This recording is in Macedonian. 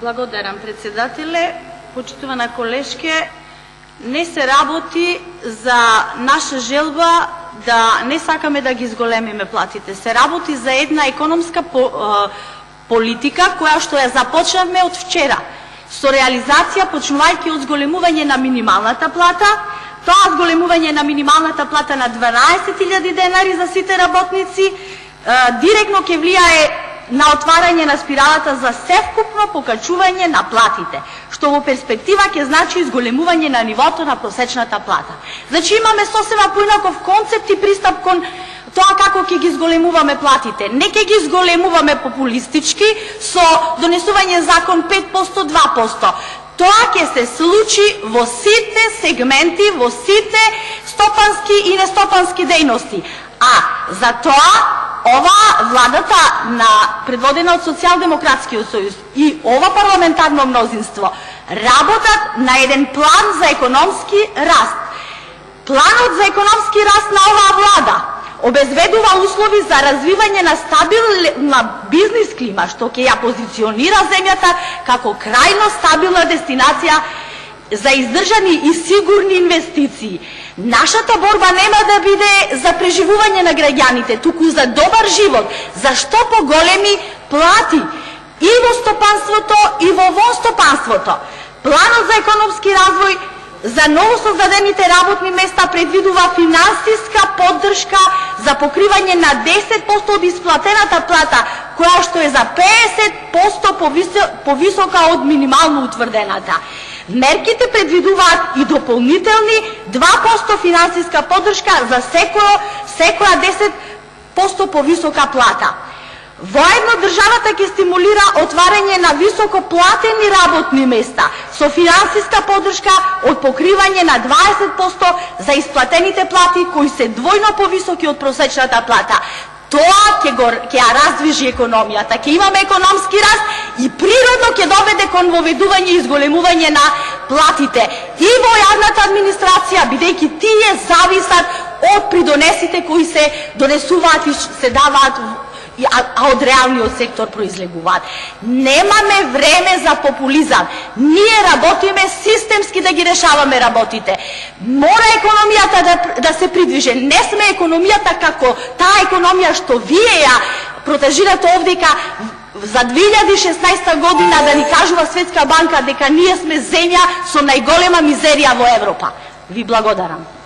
Благодарам, председателе. Почитувана колешке, не се работи за наша желба да не сакаме да ги зголемиме платите. Се работи за една економска политика која што ја започнавме од вчера. Со реализација почнувајќи од зголемување на минималната плата, тоа зголемување на минималната плата на 12.000 денари за сите работници, директно ќе влијае на отварање на спиралата за севкупно покачување на платите, што во перспектива ќе значи зголемување на нивото на просечната плата. Значи имаме сосема поинаков концепт и пристап кон тоа како ќе ги зголемуваме платите. Не ќе ги зголемуваме популистички со донесување закон 5%, 2%. Тоа ќе се случи во сите сегменти, во сите стопански и нестопански дејности. А за тоа ова владата предводена од Социјалдемократскиот сојуз и ова парламентарно мнозинство работат на еден план за економски раст. Планот за економски раст на оваа влада обезбедува услови за развивање на стабилна бизнис клима, што ќе ја позиционира земјата како крајно стабилна дестинација за издржани и сигурни инвестиции. Нашата борба нема да биде за преживување на граѓаните, туку за добар живот, за што поголеми плати и во стопанството и во вонстопанството. Планот за економски развој за новосоздадените работни места предвидува финансиска поддршка за покривање на 10% од исплатената плата, која што е за 50% повисока од минимално утврдената. Мерките предвидуваат и дополнителни 2% финансиска поддршка за секоја 10% повисока плата. Воедно државата ќе стимулира отварање на високо платени работни места со финансиска поддршка од покривање на 20% за исплатените плати кои се двојно повисоки од просечната плата. Тоа ќе ја раздвижи економијата, ќе имаме економски раст и природно ќе доведе кон воведување и изголемување на платите и во јавната администрација, бидејќи тие зависат од придонесите кои се донесуваат и се даваат, а од реалниот сектор произлегуваат. Немаме време за популизам. Ние работиме системски да ги решаваме работите. Мора економијата да се придвиже. Не сме економијата како таа економија што вие ја протежирате овдека за 2016 година да ни кажува Светска банка дека ние сме земја со најголема мизерија во Европа. Ви благодарам.